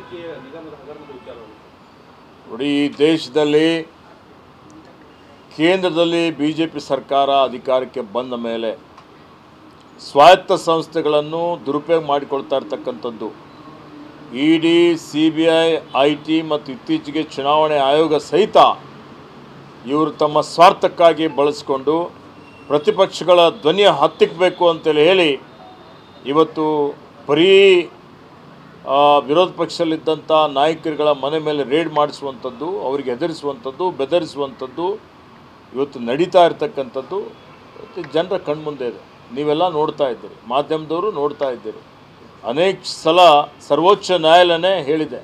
ವೈದ್ಯಕೀಯ ನಿಗಮದ ಹಗರಣದ ವಿಚಾರವನ್ನು ನೋಡಿ, ಈ ದೇಶದಲ್ಲಿ ಕೇಂದ್ರದಲ್ಲಿ BJP ಸರ್ಕಾರ ಅಧಿಕಾರಕ್ಕೆ ಬಂದ ಮೇಲೆ ಸ್ವಾಯತ್ತ ಸಂಸ್ಥೆಗಳನ್ನು ದುರುಪಯೋಗ ಮಾಡಿಕೊಳ್ತಾ ಇರ್ತಕ್ಕಂಥದ್ದು ED, CBI, IT ಮತ್ತು ಇತ್ತೀಚೆಗೆ ಚುನಾವಣೆ ಆಯೋಗ ಸಹಿತ ಇವರು ತಮ್ಮ ಸ್ವಾರ್ಥಕ್ಕಾಗಿ ಬಳಸಿಕೊಂಡು ಪ್ರತಿಪಕ್ಷಗಳ ಧ್ವನಿಯ ಹತ್ತಿಕ್ಕಬೇಕು ಅಂತೇಳಿ ಹೇಳಿ ಇವತ್ತು ಬರೀ ವಿರೋಧ ಪಕ್ಷದಲ್ಲಿದ್ದಂಥ ನಾಯಕರುಗಳ ಮನೆ ಮೇಲೆ ರೇಡ್ ಮಾಡಿಸುವಂಥದ್ದು, ಅವರಿಗೆ ಹೆದರಿಸುವಂಥದ್ದು, ಬೆದರಿಸುವಂಥದ್ದು ಇವತ್ತು ನಡೀತಾ ಇರತಕ್ಕಂಥದ್ದು ಜನರ ಕಣ್ಮುಂದೆ ಇದೆ. ನೀವೆಲ್ಲ ನೋಡ್ತಾ ಇದ್ದೀರಿ, ಮಾಧ್ಯಮದವರು ನೋಡ್ತಾ ಇದ್ದೀರಿ. ಅನೇಕ ಸಲ ಸರ್ವೋಚ್ಚ ನ್ಯಾಯಾಲಯನೇ ಹೇಳಿದೆ,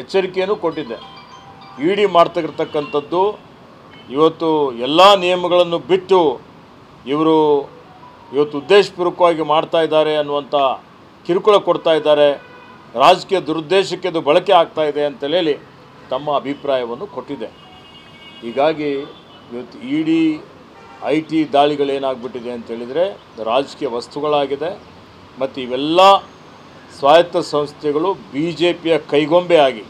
ಎಚ್ಚರಿಕೆಯನ್ನು ಕೊಟ್ಟಿದೆ. ED ಮಾಡ್ತಿರ್ತಕ್ಕಂಥದ್ದು ಇವತ್ತು ಎಲ್ಲ ನಿಯಮಗಳನ್ನು ಬಿಟ್ಟು ಇವರು ಇವತ್ತು ಉದ್ದೇಶಪೂರ್ವಕವಾಗಿ ಮಾಡ್ತಾ ಇದ್ದಾರೆ ಅನ್ನುವಂಥ ಕಿರುಕುಳ ಕೊಡ್ತಾ ಇದ್ದಾರೆ, ರಾಜಕೀಯ ದುರುದ್ದೇಶಕ್ಕೆ ಅದು ಬಳಕೆ ಆಗ್ತಾ ಇದೆ ಅಂತೇಳಿ ತಮ್ಮ ಅಭಿಪ್ರಾಯವನ್ನು ಕೊಟ್ಟಿದೆ. ಹೀಗಾಗಿ ಇವತ್ತು ED, IT ದಾಳಿಗಳೇನಾಗ್ಬಿಟ್ಟಿದೆ ಅಂತೇಳಿದರೆ ರಾಜಕೀಯ ವಸ್ತುಗಳಾಗಿದೆ. ಮತ್ತು ಇವೆಲ್ಲ ಸ್ವಾಯತ್ತ ಸಂಸ್ಥೆಗಳು BJPಯ ಕೈಗೊಂಬೆ ಆಗಿ,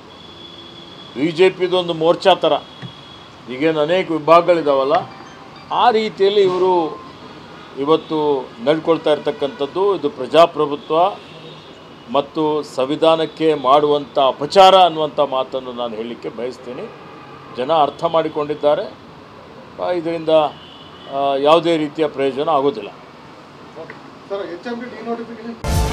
BJPದೊಂದು ಮೋರ್ಚಾ ಥರ, ಈಗೇನು ಅನೇಕ ವಿಭಾಗಗಳಿದಾವಲ್ಲ ಆ ರೀತಿಯಲ್ಲಿ ಇವರು ಇವತ್ತು ನಡ್ಕೊಳ್ತಾ ಇರ್ತಕ್ಕಂಥದ್ದು. ಇದು ಪ್ರಜಾಪ್ರಭುತ್ವ ಮತ್ತು ಸಂವಿಧಾನಕ್ಕೆ ಮಾಡುವಂಥ ಅಪಚಾರ ಅನ್ನುವಂಥ ಮಾತನ್ನು ನಾನು ಹೇಳಲಿಕ್ಕೆ ಬಯಸ್ತೀನಿ. ಜನ ಅರ್ಥ ಮಾಡಿಕೊಂಡಿದ್ದಾರೆ. ಇದರಿಂದ ಯಾವುದೇ ರೀತಿಯ ಪ್ರಯೋಜನ ಆಗೋದಿಲ್ಲ. Sir, HMD denotification